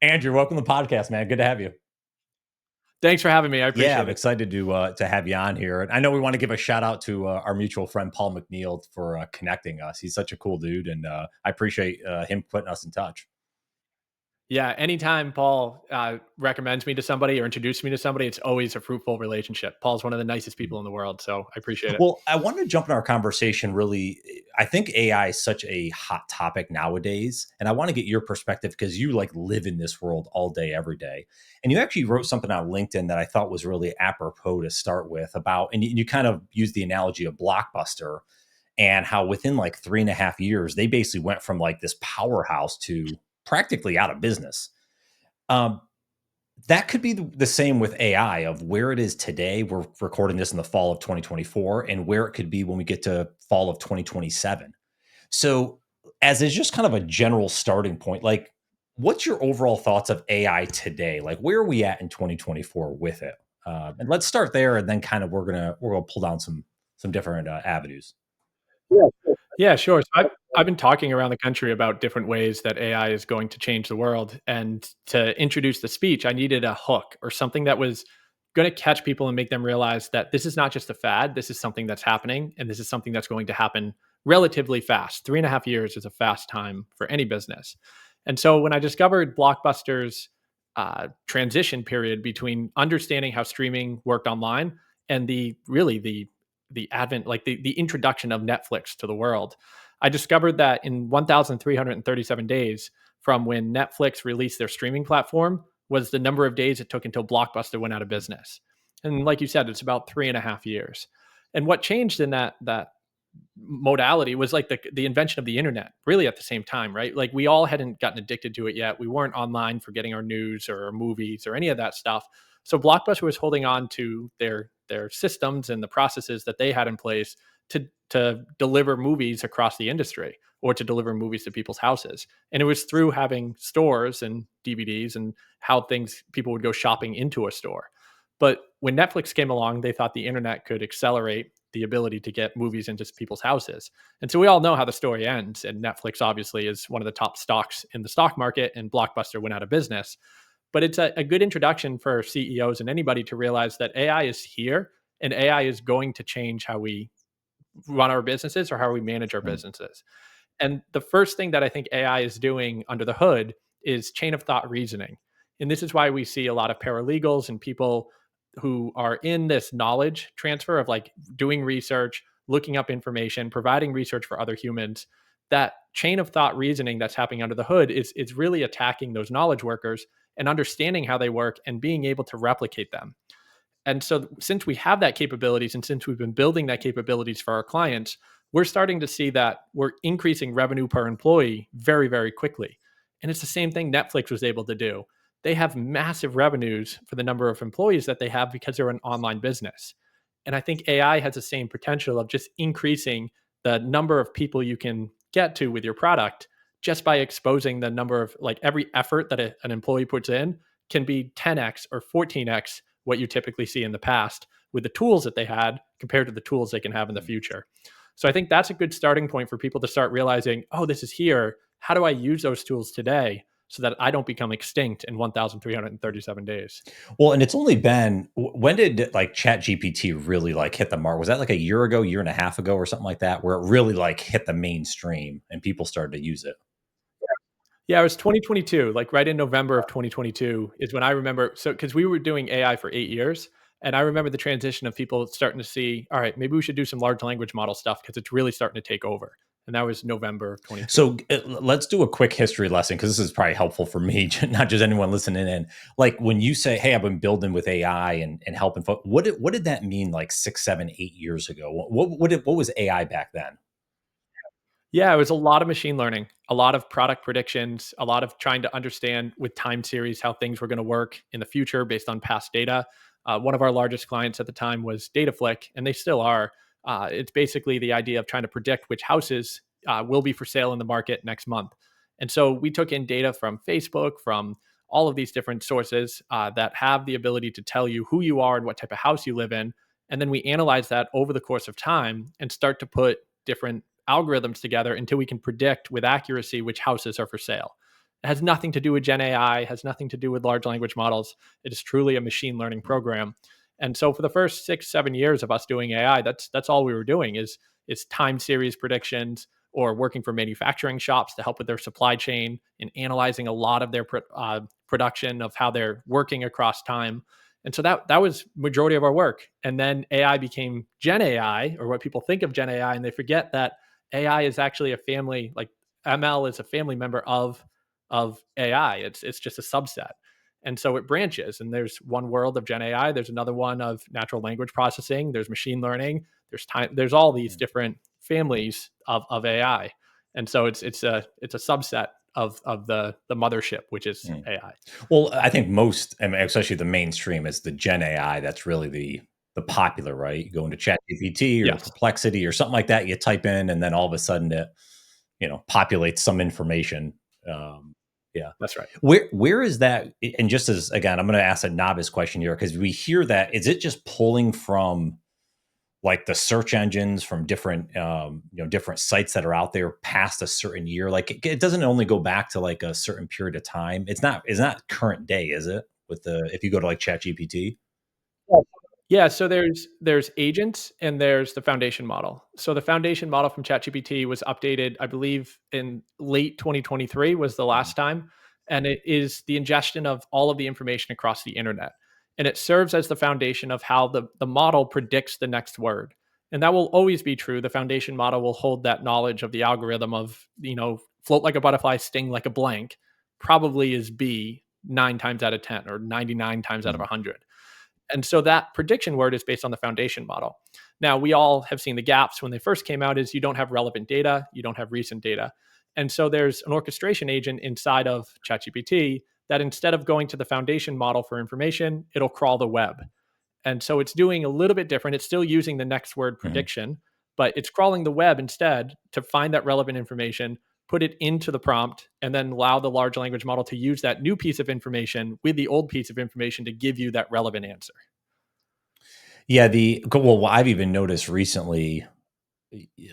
Andrew, welcome to the podcast, man. Good to have you. Thanks for having me. I Yeah, appreciate I'm it. excited to have you on here. And I know we want to give a shout out to our mutual friend Paul McNeil for connecting us. He's such a cool dude, and I appreciate him putting us in touch. Yeah, anytime Paul recommends me to somebody or introduces me to somebody, it's always a fruitful relationship. Paul's one of the nicest people in the world, so I appreciate it. Well, I want to jump in our conversation. Really, I think AI is such a hot topic nowadays, and I want to get your perspective because you like live in this world all day, every day. And you actually wrote something on LinkedIn that I thought was really apropos to start with about, and you kind of used the analogy of Blockbuster and how within like 3.5 years they basically went from like this powerhouse to practically out of business. Um, that could be the same with AI of where it is today. We're recording this in the fall of 2024 and where it could be when we get to fall of 2027. So, as is just kind of a general starting point, like what's your overall thoughts of AI today? Like where are we at in 2024 with it? And let's start there, and then kind of we're gonna pull down some different avenues. Yeah, sure. So I've been talking around the country about different ways that AI is going to change the world. And to introduce the speech, I needed a hook or something that was going to catch people and make them realize that this is not just a fad. This is something that's happening. And this is something that's going to happen relatively fast. 3.5 years is a fast time for any business. And so when I discovered Blockbuster's transition period between understanding how streaming worked online and the advent, like the introduction of Netflix to the world, I discovered that in 1,337 days from when Netflix released their streaming platform was the number of days it took until Blockbuster went out of business. And like you said, it's about 3.5 years. And what changed in that modality was like the invention of the internet really at the same time, right? Like we all hadn't gotten addicted to it yet. We weren't online for getting our news or our movies or any of that stuff. So Blockbuster was holding on to their systems and the processes that they had in place to deliver movies across the industry or to deliver movies to people's houses. And it was through having stores and DVDs and how things people would go shopping into a store. But when Netflix came along, they thought the internet could accelerate the ability to get movies into people's houses. And so we all know how the story ends. And Netflix obviously is one of the top stocks in the stock market, and Blockbuster went out of business. But it's a good introduction for CEOs and anybody to realize that AI is here and AI is going to change how we run our businesses or how we manage our Mm. businesses. And the first thing that I think AI is doing under the hood is chain of thought reasoning. And this is why we see a lot of paralegals and people who are in this knowledge transfer of like doing research, looking up information, providing research for other humans. That chain of thought reasoning that's happening under the hood is really attacking those knowledge workers and understanding how they work and being able to replicate them. And so since we have that capabilities and since we've been building that capabilities for our clients, we're starting to see that we're increasing revenue per employee very, very quickly. And it's the same thing Netflix was able to do. They have massive revenues for the number of employees that they have because they're an online business. And I think AI has the same potential of just increasing the number of people you can get to with your product just by exposing the number of like every effort that an employee puts in can be 10x or 14x what you typically see in the past with the tools that they had compared to the tools they can have in the future. So I think that's a good starting point for people to start realizing, oh, this is here. How do I use those tools today so that I don't become extinct in 1,337 days? Well, and it's only been when did like Chat GPT really like hit the mark? Was that like a year ago, year and a half ago, or something like that, where it really like hit the mainstream and people started to use it? Yeah, it was 2022, like right in November of 2022 is when I remember. So, because we were doing AI for 8 years, and I remember the transition of people starting to see, all right, maybe we should do some large language model stuff because it's really starting to take over. And that was November of 22. So let's do a quick history lesson because this is probably helpful for me, not just anyone listening in. Like when you say, "Hey, I've been building with AI and helping folks," what did that mean? Like 6, 7, 8 years ago, what was AI back then? Yeah, it was a lot of machine learning, a lot of product predictions, a lot of trying to understand with time series how things were going to work in the future based on past data. One of our largest clients at the time was Dataflick, and they still are. It's basically the idea of trying to predict which houses will be for sale in the market next month. And so we took in data from Facebook, from all of these different sources that have the ability to tell you who you are and what type of house you live in. And then we analyze that over the course of time and start to put different algorithms together until we can predict with accuracy which houses are for sale. It has nothing to do with Gen AI, has nothing to do with large language models. It is truly a machine learning program. And so for the first 6, 7 years of us doing AI, that's all we were doing is time series predictions or working for manufacturing shops to help with their supply chain and analyzing a lot of their production of how they're working across time. And so that was majority of our work. And then AI became Gen AI, or what people think of Gen AI, and they forget that AI is actually a family. Like ML is a family member of AI. It's just a subset. And so it branches, and there's one world of Gen AI, there's another one of natural language processing, there's machine learning, there's all these different families of AI. And so it's a subset of the mothership, which is Mm. AI. Well, I think most, I mean, especially the mainstream, is the Gen AI. That's really the popular, right? You go into ChatGPT or Yes, Perplexity or something like that. You type in, and then all of a sudden it, populates some information. Um, yeah. that's right. Where is that? And just as again, I'm going to ask a novice question here because we hear that. Is it just pulling from like the search engines from different different sites that are out there past a certain year? Like it doesn't only go back to like a certain period of time. It's not current day, is it? With the if you go to like Chat GPT. Yeah, so there's agents and there's the foundation model. So the foundation model from ChatGPT was updated, I believe, in late 2023 was the last time, and it is the ingestion of all of the information across the internet. And it serves as the foundation of how the model predicts the next word. And that will always be true. The foundation model will hold that knowledge of the algorithm of, float like a butterfly, sting like a blank, probably is B 9 times out of 10 or 99 times out of Mhm. 100. And so that prediction word is based on the foundation model. Now, we all have seen the gaps when they first came out is you don't have relevant data, you don't have recent data. And so there's an orchestration agent inside of ChatGPT that instead of going to the foundation model for information, it'll crawl the web. And so it's doing a little bit different. It's still using the next word Mhm. prediction, but it's crawling the web instead to find that relevant information, put it into the prompt, and then allow the large language model to use that new piece of information with the old piece of information to give you that relevant answer. Yeah, well, I've even noticed recently,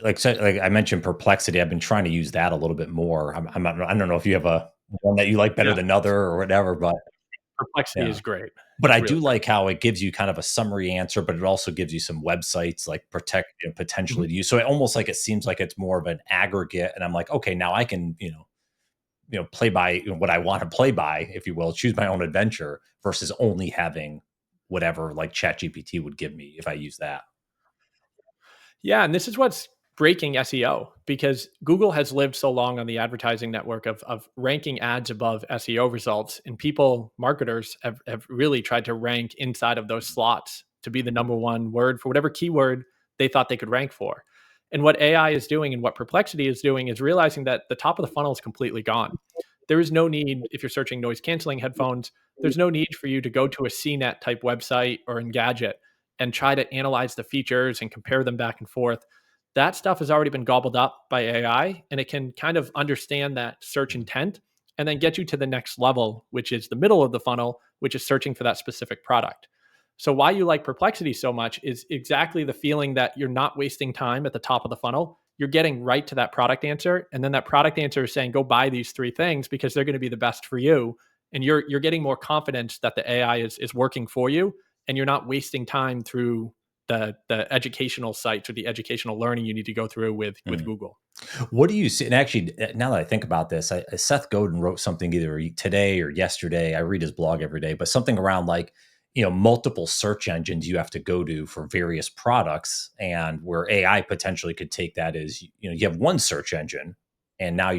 like I mentioned, Perplexity. I've been trying to use that a little bit more. I don't know if you have a one that you like better Yeah, than another or whatever, but perplexity yeah. is great. But I It's do really great. like how it gives you kind of a summary answer, but it also gives you some websites like Mhm. potentially to use. So it almost like it seems like it's more of an aggregate. And I'm like, okay, now I can, play by what I want to play by, if you will, choose my own adventure versus only having whatever like ChatGPT would give me if I use that. Yeah, and this is what's breaking SEO because Google has lived so long on the advertising network of ranking ads above SEO results. And people, marketers, have really tried to rank inside of those slots to be the number one word for whatever keyword they thought they could rank for. And what AI is doing and what Perplexity is doing is realizing that the top of the funnel is completely gone. There is no need, if you're searching noise canceling headphones, there's no need for you to go to a CNET type website or Engadget and try to analyze the features and compare them back and forth. That stuff has already been gobbled up by AI, and it can kind of understand that search intent and then get you to the next level, which is the middle of the funnel, which is searching for that specific product. So why you like Perplexity so much is exactly the feeling that you're not wasting time at the top of the funnel. You're getting right to that product answer, and then that product answer is saying, "Go buy these three things because they're going to be the best for you." And you're getting more confidence that the AI is working for you, and you're not wasting time through the educational sites or the educational learning you need to go through with Mhm. Google. What do you see? And actually, now that I think about this, Seth Godin wrote something either today or yesterday. I read his blog every day, but something around like, multiple search engines you have to go to for various products, and where AI potentially could take that is, you have one search engine, and now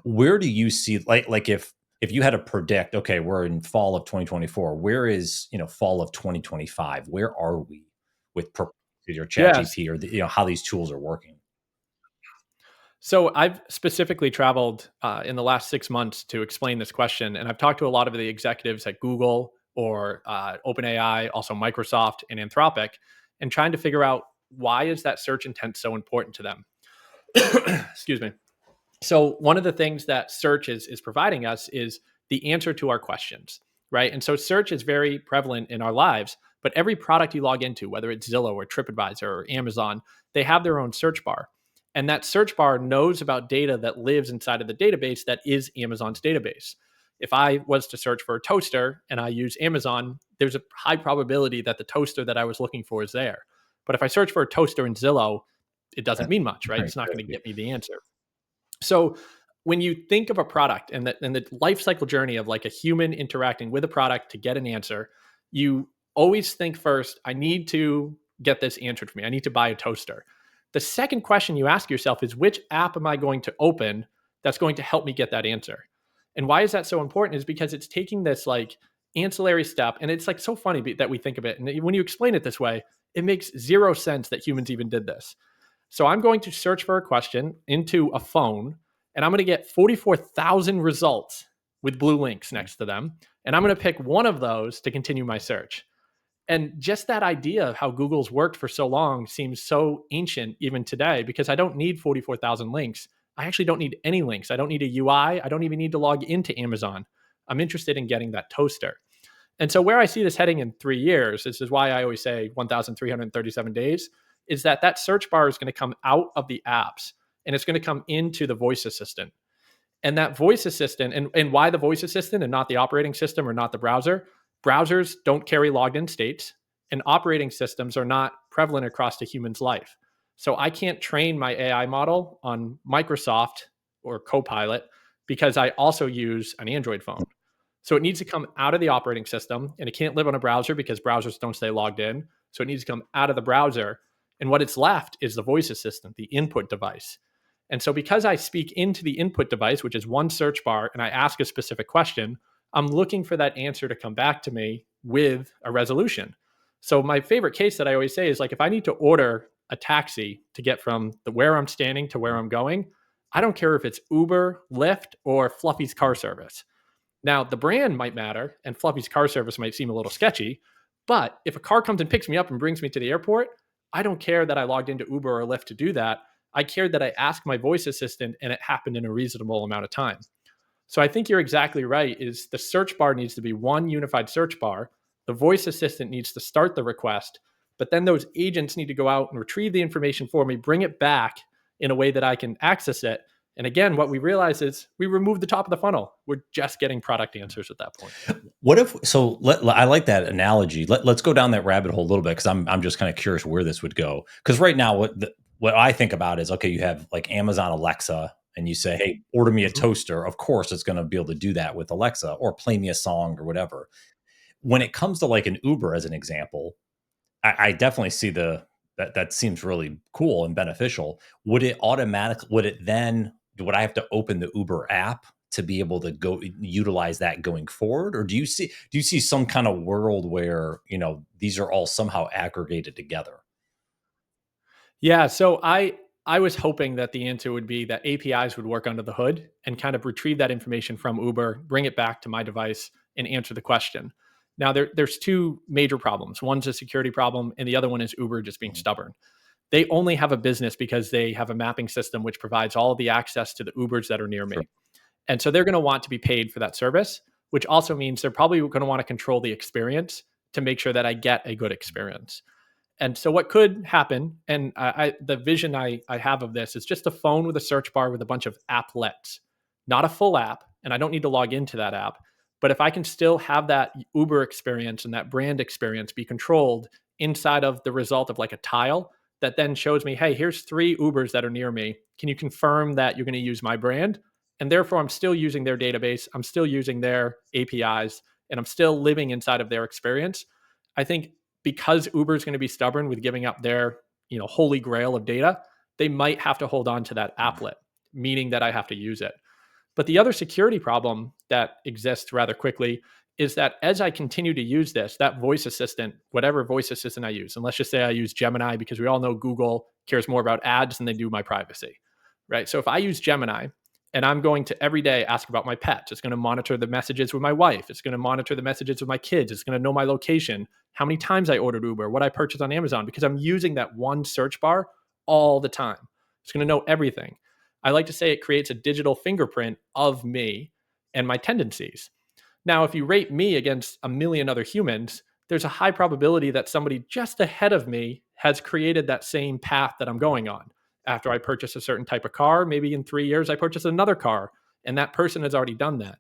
where do you see like if you had to predict, okay, we're in fall of 2024, where is fall of 2025? Where are we with Perplexity or Yes. ChatGPT or how these tools are working? So I've specifically traveled in the last 6 months to explain this question, and I've talked to a lot of the executives at Google or OpenAI, also Microsoft and Anthropic, and trying to figure out why is that search intent so important to them. Excuse me. So one of the things that search is providing us is the answer to our questions, right? And so search is very prevalent in our lives, but every product you log into, whether it's Zillow or TripAdvisor or Amazon, they have their own search bar. And that search bar knows about data that lives inside of the database that is Amazon's database. If I was to search for a toaster and I use Amazon, there's a high probability that the toaster that I was looking for is there. But if I search for a toaster in Zillow, it doesn't mean much, right? It's not going to get me the answer. So when you think of a product and the life cycle journey of like a human interacting with a product to get an answer, you always think first, I need to get this answered for me. I need to buy a toaster. The second question you ask yourself is, which app am I going to open that's going to help me get that answer? And why is that so important is because it's taking this like ancillary step. And it's like so funny that we think of it. And when you explain it this way, it makes zero sense that humans even did this. So I'm going to search for a question into a phone, and I'm going to get 44,000 results with blue links next to them. And I'm going to pick one of those to continue my search. And just that idea of how Google's worked for so long seems so ancient even today, because I don't need 44,000 links. I actually don't need any links. I don't need a UI. I don't even need to log into Amazon. I'm interested in getting that toaster. And so where I see this heading in 3 years, this is why I always say 1,337 days, is that search bar is going to come out of the apps and it's going to come into the voice assistant. And that voice assistant, and why the voice assistant and not the operating system or not the browser? Browsers don't carry logged in states, and operating systems are not prevalent across a human's life. So I can't train my AI model on Microsoft or Copilot because I also use an Android phone. So it needs to come out of the operating system, and it can't live on a browser because browsers don't stay logged in. So it needs to come out of the browser. And what it's left is the voice assistant, the input device. And so because I speak into the input device, which is one search bar, and I ask a specific question, I'm looking for that answer to come back to me with a resolution. So my favorite case that I always say is like, if I need to order a taxi to get from where I'm standing to where I'm going, I don't care if it's Uber, Lyft, or Fluffy's car service. Now, the brand might matter, and Fluffy's car service might seem a little sketchy, but if a car comes and picks me up and brings me to the airport, I don't care that I logged into Uber or Lyft to do that. I cared that I asked my voice assistant and it happened in a reasonable amount of time. So I think you're exactly right, is the search bar needs to be one unified search bar. The voice assistant needs to start the request, but then those agents need to go out and retrieve the information for me, bring it back in a way that I can access it. And again, what we realize is we remove the top of the funnel. We're just getting product answers at that point. What if, so I like that analogy. Let's go down that rabbit hole a little bit, because I'm just kind of curious where this would go. Because right now, what I think about is, okay, you have like Amazon Alexa, and you say, hey, order me a toaster. Of course, it's going to be able to do that with Alexa, or play me a song or whatever. When it comes to like an Uber, as an example, I definitely see that seems really cool and beneficial. Would it I have to open the Uber app to be able to go utilize that going forward? Or do you see some kind of world where, these are all somehow aggregated together? Yeah, so I was hoping that the answer would be that APIs would work under the hood and kind of retrieve that information from Uber, bring it back to my device, and answer the question. Now, there's two major problems. One's a security problem, and the other one is Uber just being stubborn. They only have a business because they have a mapping system which provides all the access to the Ubers that are near me. Sure. And so they're going to want to be paid for that service, which also means they're probably going to want to control the experience to make sure that I get a good experience. And so what could happen, and the vision I have of this is just a phone with a search bar with a bunch of applets, not a full app, and I don't need to log into that app. But if I can still have that Uber experience and that brand experience be controlled inside of the result of like a tile that then shows me, hey, here's 3 Ubers that are near me. Can you confirm that you're going to use my brand? And therefore, I'm still using their database. I'm still using their APIs, and I'm still living inside of their experience. I think because Uber is going to be stubborn with giving up their, holy grail of data, they might have to hold on to that applet, meaning that I have to use it. But the other security problem that exists rather quickly is that as I continue to use this, that voice assistant, whatever voice assistant I use, and let's just say I use Gemini, because we all know Google cares more about ads than they do my privacy, right? So if I use Gemini and I'm going to every day ask about my pets, it's going to monitor the messages with my wife. It's going to monitor the messages with my kids. It's going to know my location, how many times I ordered Uber, what I purchased on Amazon, because I'm using that one search bar all the time. It's going to know everything. I like to say it creates a digital fingerprint of me and my tendencies. Now, if you rate me against a million other humans, there's a high probability that somebody just ahead of me has created that same path that I'm going on. after I purchase a certain type of car. Maybe in 3 years, I purchase another car, and that person has already done that.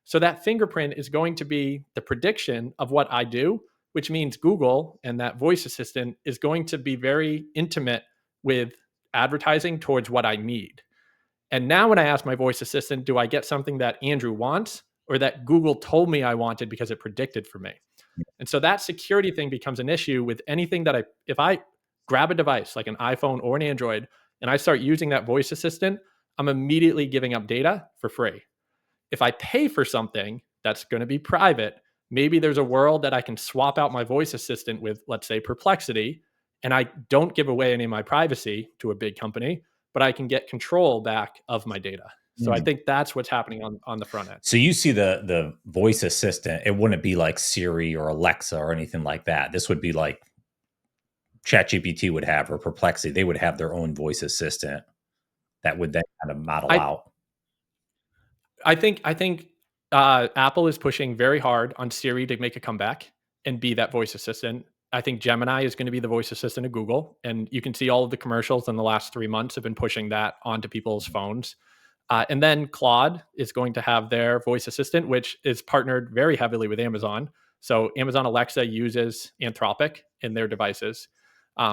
So that fingerprint is going to be the prediction of what I do, which means Google and that voice assistant is going to be very intimate with advertising towards what I need. And now when I ask my voice assistant, do I get something that Andrew wants or that Google told me I wanted because it predicted for me? And so that security thing becomes an issue with anything that if I grab a device like an iPhone or an Android and I start using that voice assistant, I'm immediately giving up data for free. If I pay for something that's going to be private, maybe there's a world that I can swap out my voice assistant with, let's say, Perplexity, and I don't give away any of my privacy to a big company, but I can get control back of my data. So I Mm. think that's what's happening on the front end. So you see the voice assistant, it wouldn't be like Siri or Alexa or anything like that. This would be like ChatGPT would have or Perplexity. They would have their own voice assistant that would then kind of model I out. I think Apple is pushing very hard on Siri to make a comeback and be that voice assistant. I think Gemini is going to be the voice assistant of Google, and you can see all of the commercials in the last 3 months have been pushing that onto people's phones. And then Claude is going to have their voice assistant, which is partnered very heavily with Amazon. So Amazon Alexa uses Anthropic in their devices.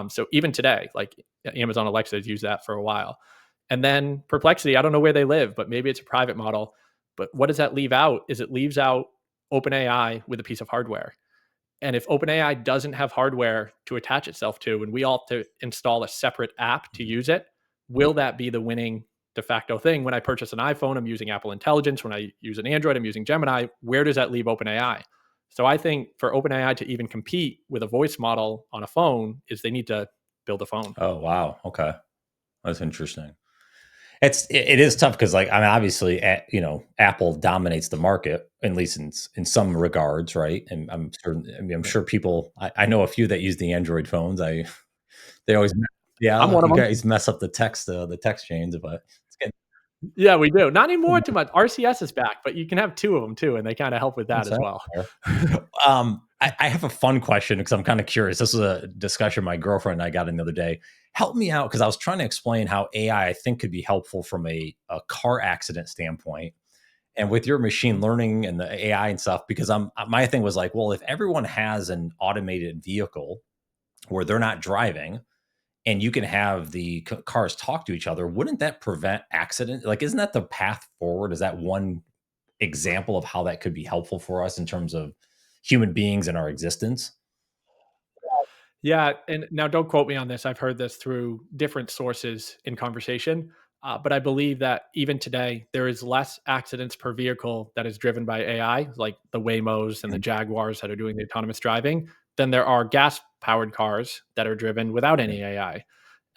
So even today, like Amazon Alexa has used that for a while. And then Perplexity, I don't know where they live, but maybe it's a private model. But what does that leave out? Is it leaves out OpenAI with a piece of hardware. And if OpenAI doesn't have hardware to attach itself to, and we all have to install a separate app to use it, will that be the winning de facto thing? When I purchase an iPhone, I'm using Apple Intelligence. When I use an Android, I'm using Gemini. Where does that leave OpenAI? So I think for OpenAI to even compete with a voice model on a phone is they need to build a phone. Oh, wow. Okay. That's interesting. It is tough because, like, I mean, obviously, Apple dominates the market, at least in some regards, right? And I'm sure, I mean, I'm Yeah. sure people. I know a few that use the Android phones. They always, I'm yeah, one of you them. guys mess up the text chains, but it's getting. Yeah, we do. Not anymore too much. RCS is back, but you can have two of them too, and they kind of help with that What's as that? well. I have a fun question because I'm kind of curious. This was a discussion my girlfriend and I got in the other day. Help me out because I was trying to explain how AI I think could be helpful from a car accident standpoint and with your machine Mhm. learning and the AI and stuff. Because my thing was like, well, if everyone has an automated vehicle where they're not driving and you can have the cars talk to each other, wouldn't that prevent accident? Like, isn't that the path forward? Is that one example of how that could be helpful for us in terms of human beings and our existence? Yeah, and now don't quote me on this. I've heard this through different sources in conversation, but I believe that even today there is less accidents per vehicle that is driven by AI, like the Waymos and the Mhm. Jaguars that are doing the autonomous driving, than there are gas-powered cars that are driven without Yeah. any AI.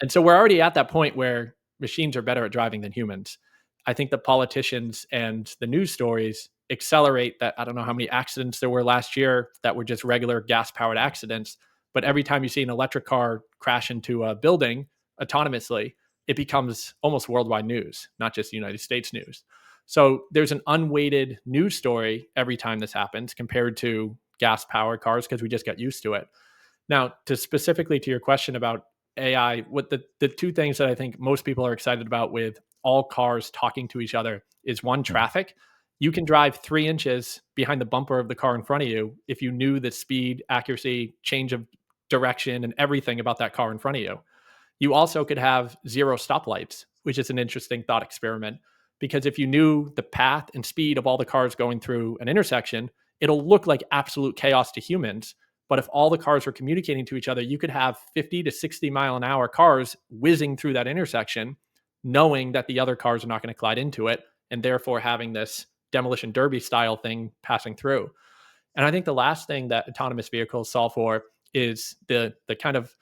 And so we're already at that point where machines are better at driving than humans. I think the politicians and the news stories accelerate that. I don't know how many accidents there were last year that were just regular gas-powered accidents, but every time you see an electric car crash into a building autonomously, it becomes almost worldwide news, not just United States news. So there's an unweighted news story every time this happens compared to gas powered cars because we just got used to it. Now, to specifically to your question about AI, what the two things that I think most people are excited about with all cars talking to each other is one, Mm. traffic. You can drive 3 inches behind the bumper of the car in front of you if you knew the speed, accuracy, change of direction, and everything about that car in front of you. You also could have zero stoplights, which is an interesting thought experiment. Because if you knew the path and speed of all the cars going through an intersection, it'll look like absolute chaos to humans. But if all the cars were communicating to each other, you could have 50 to 60 mile an hour cars whizzing through that intersection, knowing that the other cars are not going to collide into it, and therefore having this demolition derby style thing passing through. And I think the last thing that autonomous vehicles solve for is the kind of,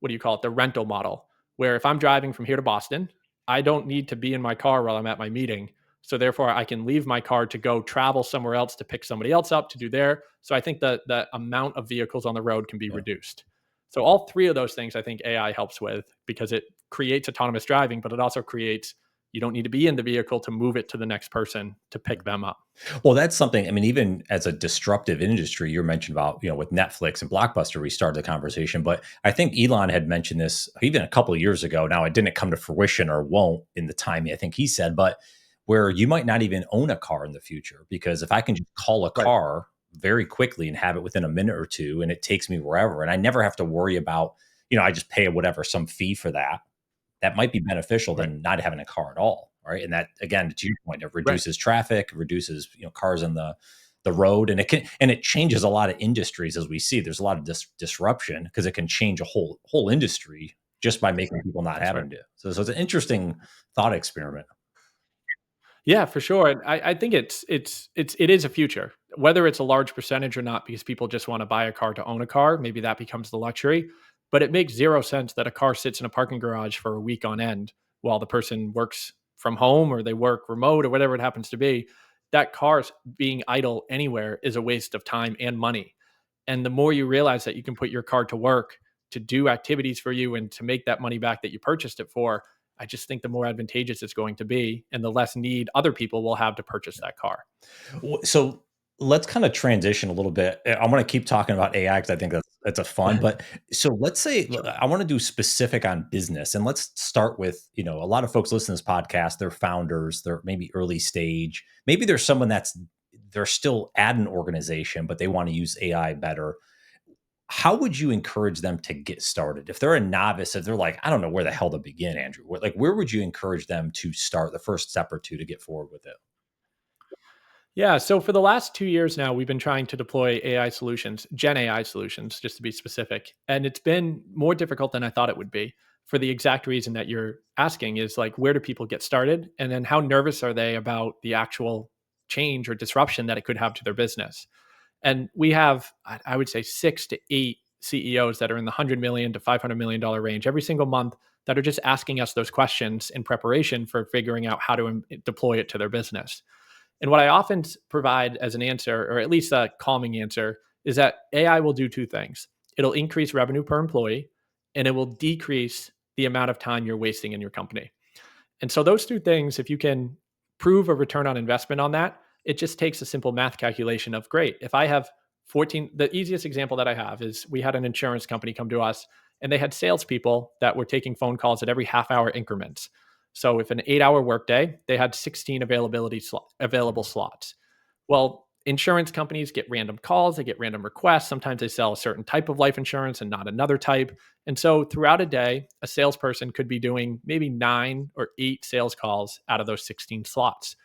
what do you call it, the rental model, where if I'm driving from here to Boston, I don't need to be in my car while I'm at my meeting. So therefore I can leave my car to go travel somewhere else to pick somebody else up to do there. So I think that the amount of vehicles on the road can be Yeah. reduced. So all three of those things I think AI helps with because it creates autonomous driving, but it also creates You don't need to be in the vehicle to move it to the next person to pick them up. Well, that's something. I mean, even as a disruptive industry, you mentioned about, with Netflix and Blockbuster, we started the conversation. But I think Elon had mentioned this even a couple of years ago. Now, it didn't come to fruition or won't in the time I think he said, but where you might not even own a car in the future, because if I can just call a Right. car very quickly and have it within a minute or two, and it takes me wherever, and I never have to worry about, I just pay whatever, some fee for that. That might be beneficial Right. than not having a car at all, right? And that, again, to your point, it Right. reduces traffic, reduces, cars on the road, and it changes a lot of industries. As we see, there's a lot of disruption because it can change a whole industry just by making people not That's right. having to. So it's an interesting thought experiment. Yeah, for sure. And I think it is a future, whether it's a large percentage or not, because people just want to buy a car to own a car. Maybe that becomes the luxury. But it makes zero sense that a car sits in a parking garage for a week on end while the person works from home or they work remote or whatever it happens to be. That car being idle anywhere is a waste of time and money. And the more you realize that you can put your car to work to do activities for you and to make that money back that you purchased it for, I just think the more advantageous it's going to be and the less need other people will have to purchase that car. So let's kind of transition a little bit. I want to keep talking about AI because I think that's a fun. But so let's say Sure. I want to do specific on business, and let's start with, a lot of folks listen to this podcast. They're founders. They're maybe early stage. Maybe there's someone they're still at an organization, but they want to use AI better. How would you encourage them to get started? If they're a novice, if they're like, I don't know where the hell to begin, Andrew, where would you encourage them to start the first step or two to get forward with it? Yeah. So for the last 2 years now, we've been trying to deploy AI solutions, Gen AI solutions, just to be specific. And it's been more difficult than I thought it would be for the exact reason that you're asking is like, where do people get started? And then how nervous are they about the actual change or disruption that it could have to their business? And we have, I would say, 6 to 8 CEOs that are in the $100 million to $500 million range every single month that are just asking us those questions in preparation for figuring out how to deploy it to their business. And what I often provide as an answer, or at least a calming answer, is that AI will do two things. It'll increase revenue per employee, and it will decrease the amount of time you're wasting in your company. And so those two things, if you can prove a return on investment on that, it just takes a simple math calculation of great. If I have 14, the easiest example that I have is we had an insurance company come to us and they had salespeople that were taking phone calls at every half hour increments. So if an 8 hour workday, they had 16 available slots. Well, insurance companies get random calls, they get random requests. Sometimes they sell a certain type of life insurance and not another type. And so throughout a day, a salesperson could be doing maybe 9 or 8 sales calls out of those 16 slots.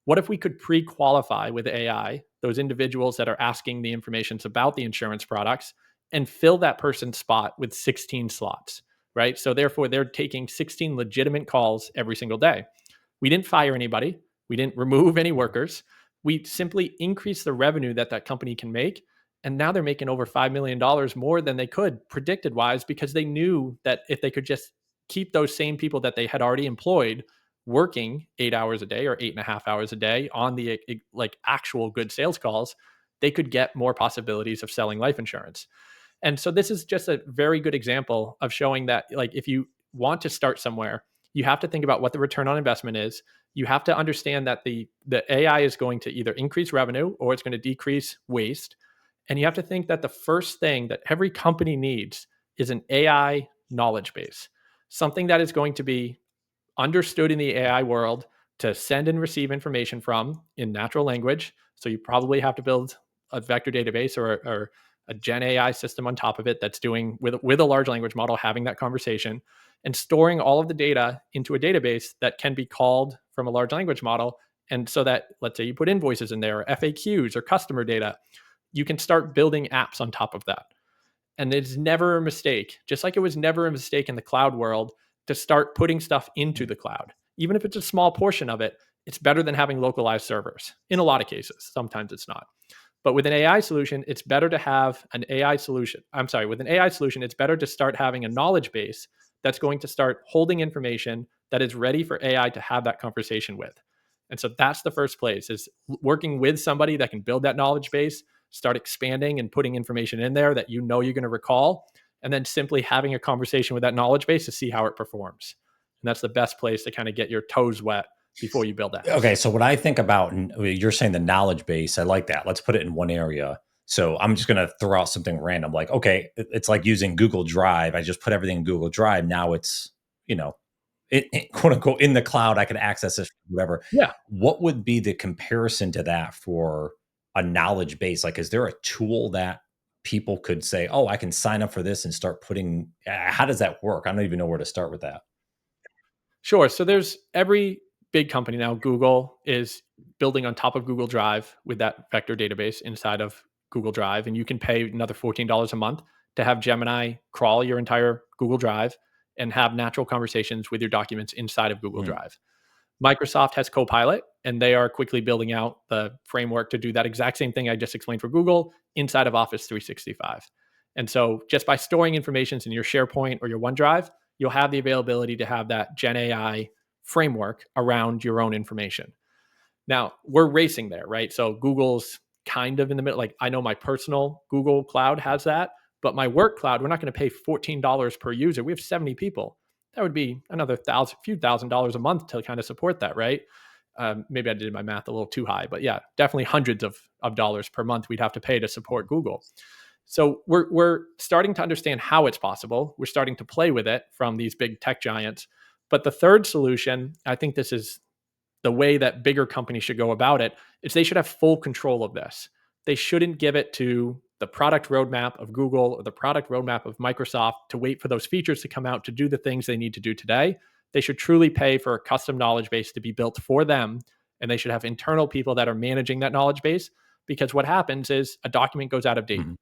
What if we could pre qualify with AI those individuals that are asking the information about the insurance products and fill that person's spot with 16 slots, right? So therefore, they're taking 16 legitimate calls every single day. We didn't fire anybody, we didn't remove any workers. We simply increased the revenue that that company can make. And now they're making over $5 million more than they could predicted wise because they knew that if they could just keep those same people that they had already employed working 8 hours a day or 8.5 hours a day on the like actual good sales calls, they could get more possibilities of selling life insurance. And so this is just a very good example of showing that like if you want to start somewhere, you have to think about what the return on investment is. You have to understand that the AI is going to either increase revenue or it's going to decrease waste. And you have to think that the first thing that every company needs is an AI knowledge base, something that is going to be understood in the AI world to send and receive information from in natural language. So you probably have to build a vector database or a Gen AI system on top of it that's doing with a large language model, having that conversation and storing all of the data into a database that can be called from a large language model. And so that, let's say you put invoices in there or FAQs or customer data, you can start building apps on top of that. And it's never a mistake, just like it was never a mistake in the cloud world to start putting stuff into the cloud. Even if it's a small portion of it, it's better than having localized servers in a lot of cases. Sometimes it's not. But with an AI solution, it's better to have an AI solution. I'm sorry, with an AI solution, it's better to start having a knowledge base that's going to start holding information that is ready for AI to have that conversation with. And so that's the first place is working with somebody that can build that knowledge base, start expanding and putting information in there that you're going to recall, and then simply having a conversation with that knowledge base to see how it performs. that's the best place to kind of get your toes wet before you build a Okay, house. so what I think about, you're saying the knowledge base, I like that. Let's put it in one area. So I'm just going to throw out something random, like, okay, it's like using Google Drive. I just put everything in Google Drive. Now it's, you know, quote unquote in the cloud. I can access it, whatever. Yeah. What would be the comparison to that for a knowledge base? Like, is there a tool that people could say, oh, I can sign up for this and start putting, how does that work? I don't even know where to start with that. Sure. So there's every big company now. Google is building on top of Google Drive with that vector database inside of Google Drive. And you can pay another $14 a month to have Gemini crawl your entire Google Drive and have natural conversations with your documents inside of Google Hmm. Drive. Microsoft has Copilot, and they are quickly building out the framework to do that exact same thing I just explained for Google inside of Office 365. And so, just by storing information in your SharePoint or your OneDrive, you'll have the availability to have that Gen AI framework around your own information. Now, we're racing there, right? So Google's kind of in the middle. Like I know my personal Google Cloud has that, but my work cloud, we're not going to pay $14 per user. We have 70 people. That would be another few $1,000s a month to kind of support that, right? Maybe I did my math a little too high, but yeah, definitely hundreds of dollars per month we'd have to pay to support Google. So we're starting to understand how it's possible. We're starting to play with it from these big tech giants. But the third solution, I think this is the way that bigger companies should go about it, is they should have full control of this. They shouldn't give it to the product roadmap of Google or the product roadmap of Microsoft to wait for those features to come out to do the things they need to do today. They should truly pay for a custom knowledge base to be built for them. And they should have internal people that are managing that knowledge base, because what happens is a document goes out of date. Mhm.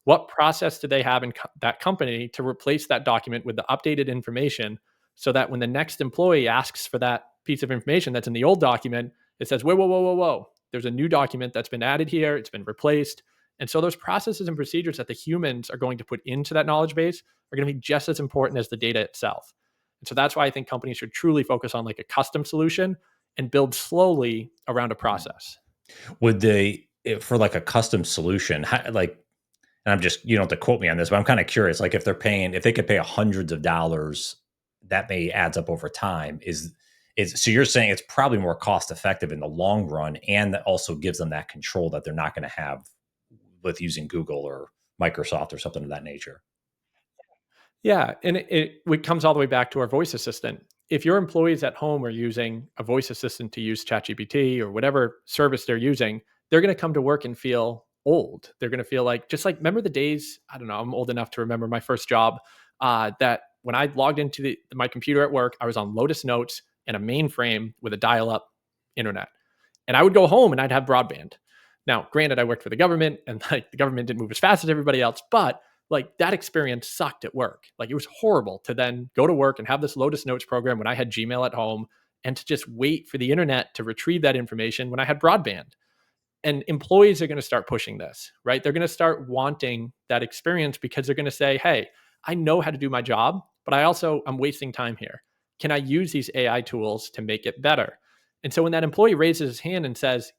What process do they have in that company to replace that document with the updated information, so that when the next employee asks for that piece of information that's in the old document, it says, whoa, whoa, whoa, whoa, whoa, there's a new document that's been added here, it's been replaced. And so those processes and procedures that the humans are going to put into that knowledge base are going to be just as important as the data itself. And so that's why I think companies should truly focus on like a custom solution and build slowly around a process. Would they, for like a custom solution, like, and I'm just, you don't have to quote me on this, but I'm kind of curious. Like, if they could pay hundreds of dollars, that may adds up over time. So you're saying it's probably more cost effective in the long run, and that also gives them that control that they're not going to have with using Google or Microsoft or something of that nature. Yeah, and it comes all the way back to our voice assistant. If your employees at home are using a voice assistant to use ChatGPT or whatever service they're using, they're going to come to work and feel old. They're going to feel like, just like, remember the days, I don't know, I'm old enough to remember my first job, that when I logged into my computer at work, I was on Lotus Notes and a mainframe with a dial-up internet. And I would go home and I'd have broadband. Now, granted, I worked for the government and like the government didn't move as fast as everybody else, but like that experience sucked at work. Like it was horrible to then go to work and have this Lotus Notes program when I had Gmail at home, and to just wait for the internet to retrieve that information when I had broadband. And employees are going to start pushing this, right? They're going to start wanting that experience, because they're going to say, hey, I know how to do my job, but I'm wasting time here. Can I use these AI tools to make it better? And so when that employee raises his hand and says,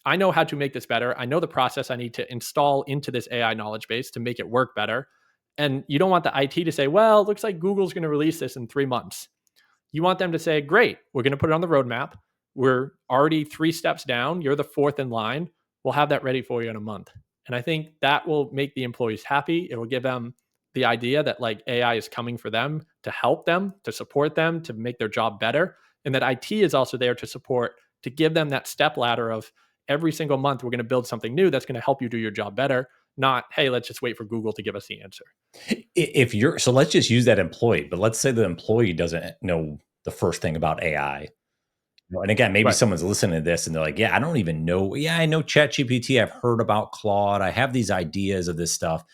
I know how to make this better, I know the process I need to install into this AI knowledge base to make it work better. And you don't want the IT to say, well, it looks like Google's going to release this in 3 months. You want them to say, great, we're going to put it on the roadmap. We're already 3 steps down. You're the fourth in line. We'll have that ready for you in a month. And I think that will make the employees happy. It will give them the idea that like AI is coming for them, to help them, to support them, to make their job better. And that IT is also there to support, to give them that step ladder of every single month, we're going to build something new that's going to help you do your job better. Not, hey, let's just wait for Google to give us the answer. If you're, so let's just use that employee, but let's say the employee doesn't know the first thing about AI. And again, maybe Right. someone's listening to this and they're like, yeah, I don't even know. Yeah, I know ChatGPT. I've heard about Claude. I have these ideas of this stuff.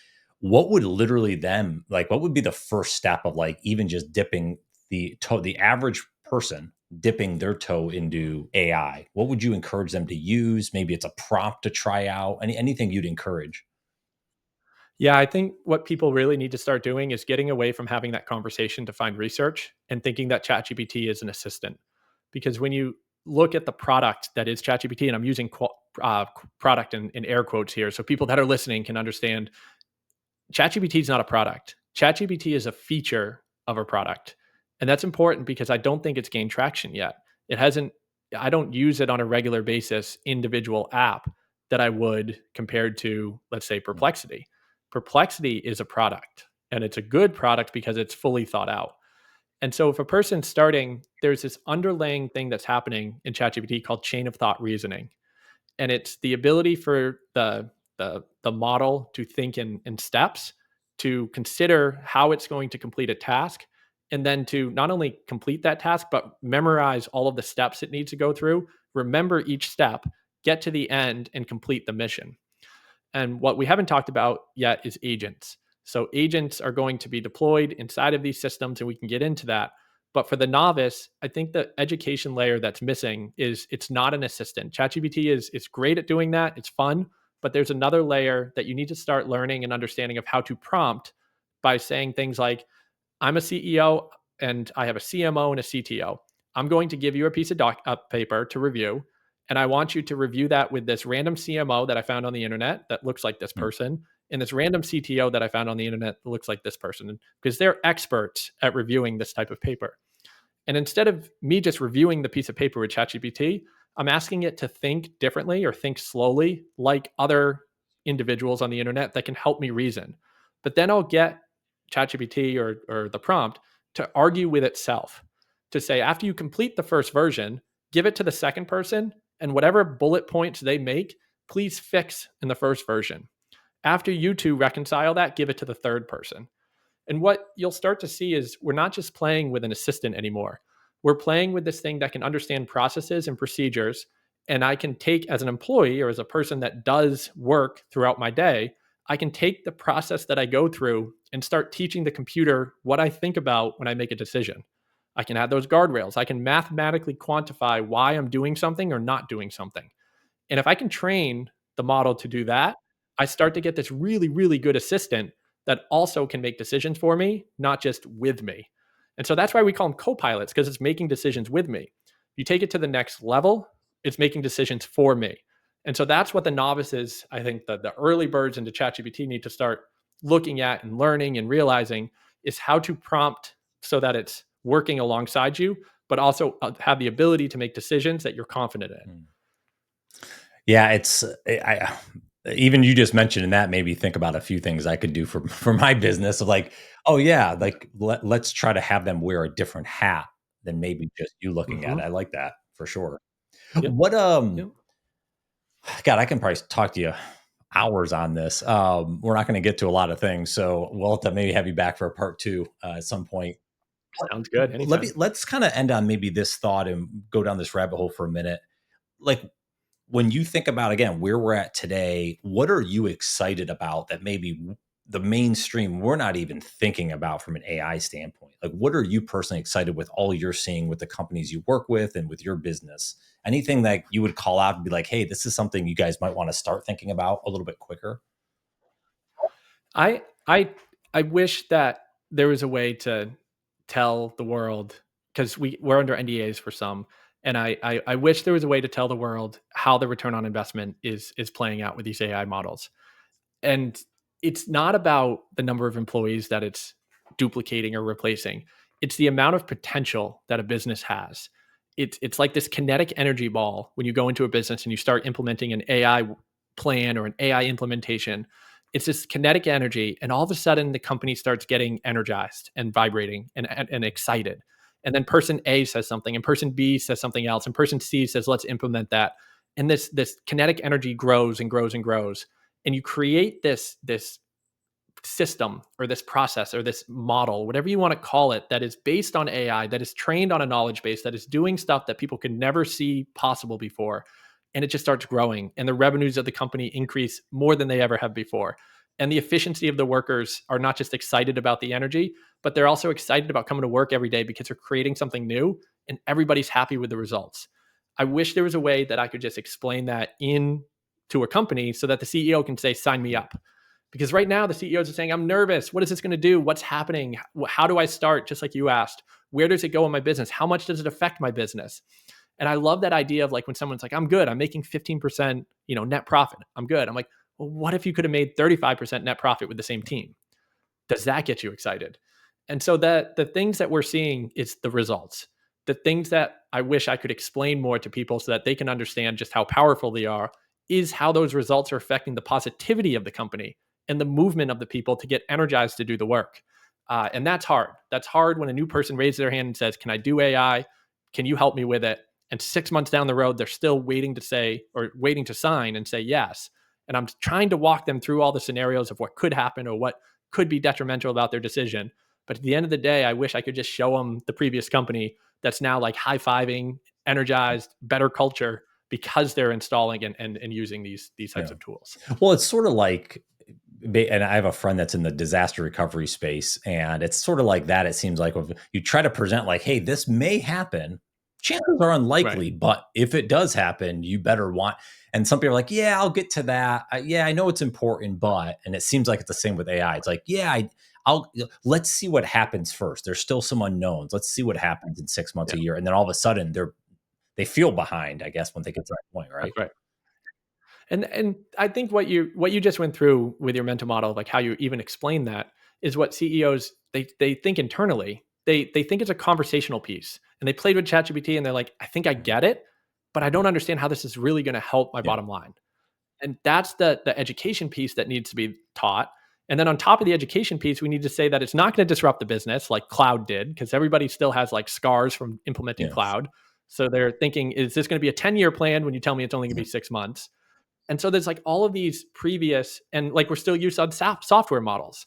What would literally them, like, what would be the first step of like even just dipping the average person dipping their toe into AI? What would you encourage them to use? Maybe it's a prompt to try out. Anything you'd encourage. Yeah, I think what people really need to start doing is getting away from having that conversation to find research and thinking that ChatGPT is an assistant. Because when you look at the product that is ChatGPT, and I'm using product in air quotes here, so people that are listening can understand, ChatGPT is not a product. ChatGPT is a feature of a product. And that's important because I don't think it's gained traction yet. It hasn't, I don't use it on a regular basis, individual app that I would compared to, let's say, Mm, Perplexity. Perplexity is a product and it's a good product because it's fully thought out. And so if a person's starting, there's this underlying thing that's happening in ChatGPT called chain of thought reasoning. And it's the ability for the model to think in steps, to consider how it's going to complete a task, and then to not only complete that task but memorize all of the steps it needs to go through, remember each step, get to the end and complete the mission. And what we haven't talked about yet is agents. So agents are going to be deployed inside of these systems, and we can get into that. But for the novice, I think the education layer that's missing is it's not an assistant. ChatGPT is great at doing that. It's fun, but there's another layer that you need to start learning and understanding of how to prompt by saying things like, I'm a CEO and I have a CMO and a CTO. I'm going to give you a piece of paper to review, and I want you to review that with this random CMO that I found on the internet that looks like this mm, person, and this random CTO that I found on the internet that looks like this person, because they're experts at reviewing this type of paper. And instead of me just reviewing the piece of paper with ChatGPT, I'm asking it to think differently or think slowly like other individuals on the internet that can help me reason. But then I'll get ChatGPT or the prompt to argue with itself, to say, after you complete the first version, give it to the second person, and whatever bullet points they make, please fix in the first version. After you two reconcile that, give it to the third person. And what you'll start to see is we're not just playing with an assistant anymore. We're playing with this thing that can understand processes and procedures. And I can take, as an employee or as a person that does work throughout my day, I can take the process that I go through and start teaching the computer what I think about when I make a decision. I can add those guardrails. I can mathematically quantify why I'm doing something or not doing something. And if I can train the model to do that, I start to get this really, really good assistant that also can make decisions for me, not just with me. And so that's why we call them co-pilots, because it's making decisions with me. You take it to the next level, it's making decisions for me. And so that's what the novices, I think the early birds into ChatGPT need to start looking at and learning and realizing is how to prompt so that it's working alongside you, but also have the ability to make decisions that you're confident in. mm. Yeah, it's I even you just mentioned and that made me think about a few things I could do for for my business of like, oh yeah, like let's try to have them wear a different hat than maybe just you looking at it. Mm-hmm. I like that for sure. Yep. What Yep. God, I can probably talk to you hours on this. We're not going to get to a lot of things, so we'll have to maybe have you back for a part two at some point. Sounds good. Anytime. Let's kind of end on maybe this thought and go down this rabbit hole for a minute. Like when you think about again where we're at today, what are you excited about that maybe the mainstream we're not even thinking about from an AI standpoint? Like what are you personally excited with all you're seeing with the companies you work with and with your business? Anything that you would call out and be like, hey, this is something you guys might want to start thinking about a little bit quicker? I I I wish that there was a way to tell the world, because we're under NDAs for some, and I wish there was a way to tell the world how the return on investment is playing out with these AI models. And it's not about the number of employees that it's duplicating or replacing. It's the amount of potential that a business has. It's like this kinetic energy ball when you go into a business and you start implementing an AI plan or an AI implementation. It's this kinetic energy, and all of a sudden the company starts getting energized and vibrating and excited. And then person A says something, and person B says something else, and person C says, "Let's implement that." And this kinetic energy grows and grows and grows, and you create this system or this process or this model, whatever you want to call it, that is based on AI, that is trained on a knowledge base, that is doing stuff that people could never see possible before. And it just starts growing, and the revenues of the company increase more than they ever have before. And the efficiency of the workers are not just excited about the energy, but they're also excited about coming to work every day because they're creating something new and everybody's happy with the results. I wish there was a way that I could just explain that in to a company so that the CEO can say, sign me up. Because right now the CEOs are saying, I'm nervous. What is this going to do? What's happening? How do I start? Just like you asked, where does it go in my business? How much does it affect my business? And I love that idea of like when someone's like, I'm good, I'm making 15%, net profit. I'm good. I'm like, well, what if you could have made 35% net profit with the same team? Does that get you excited? And so that the things that we're seeing is the results. The things that I wish I could explain more to people so that they can understand just how powerful they are is how those results are affecting the positivity of the company and the movement of the people to get energized to do the work. And that's hard. That's hard when a new person raises their hand and says, "Can I do AI? Can you help me with it?" And 6 months down the road, they're still waiting to say or waiting to sign and say yes. And I'm trying to walk them through all the scenarios of what could happen or what could be detrimental about their decision. But at the end of the day, I wish I could just show them the previous company that's now like high fiving, energized, better culture because they're installing and using these types Yeah. of tools. Well, it's sort of like, and I have a friend that's in the disaster recovery space, and it's sort of like that. It seems like if you try to present like, "Hey, this may happen." Chances are Right. unlikely, but if it does happen, you better want. And some people are like, "Yeah, I'll get to that. Yeah, I know it's important, but." And it seems like it's the same with AI. It's like, "Yeah, I'll let's see what happens first. There's still some unknowns. Let's see what happens in 6 months, Yeah, a year." And then all of a sudden, they feel behind, I guess, when they get to that point, that's right? right. And I think what you just went through with your mental model, like how you even explain that, is what CEOs they think internally. They think it's a conversational piece, and they played with ChatGPT, and they're like, I think I get it, but I don't understand how this is really going to help my Yeah. bottom line. And that's the education piece that needs to be taught. And then on top of the education piece, we need to say that it's not going to disrupt the business like cloud did, because everybody still has like scars from implementing Yes. cloud. So they're thinking, is this going to be a 10-year plan when you tell me it's only going to be 6 months? And so there's like all of these previous, and like we're still used on software models,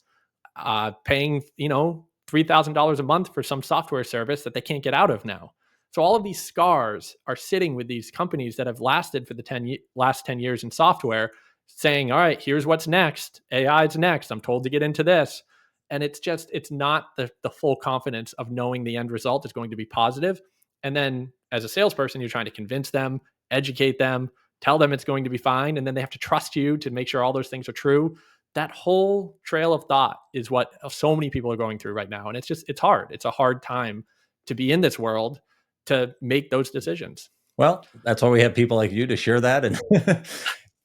paying, $3,000 a month for some software service that they can't get out of now. So all of these scars are sitting with these companies that have lasted for the last 10 years in software, saying, all right, here's what's next. AI is next. I'm told to get into this. And it's not the full confidence of knowing the end result is going to be positive. And then as a salesperson, you're trying to convince them, educate them, tell them it's going to be fine. And then they have to trust you to make sure all those things are true. That whole trail of thought is what so many people are going through right now. And it's hard. It's a hard time to be in this world to make those decisions. Well, that's why we have people like you to share that and put that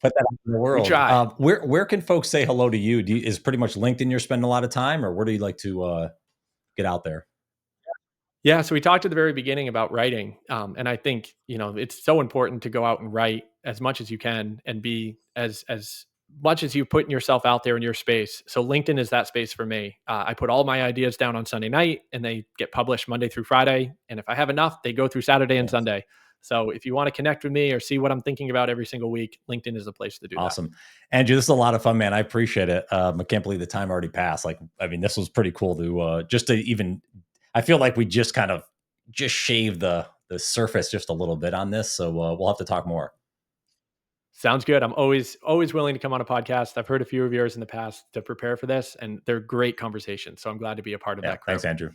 out in the We world. try. Where can folks say hello to you? Is pretty much LinkedIn you're spending a lot of time, or where do you like to get out there? Yeah, so we talked at the very beginning about writing, and I think it's so important to go out and write as much as you can and be as much as you putting yourself out there in your space. So LinkedIn is that space for me. I put all my ideas down on Sunday night, and they get published Monday through Friday. And if I have enough, they go through Saturday and Yes. Sunday. So if you want to connect with me or see what I'm thinking about every single week, LinkedIn is the place to do that. Awesome. Andrew, this is a lot of fun, man. I appreciate it. I can't believe the time already passed. Like, I mean, this was pretty cool to just to even, I feel like we just kind of just shaved the surface just a little bit on this. So we'll have to talk more. Sounds good. I'm always willing to come on a podcast. I've heard a few of yours in the past to prepare for this, and they're great conversations. So I'm glad to be a part of Yeah. that crew. Thanks, Andrew.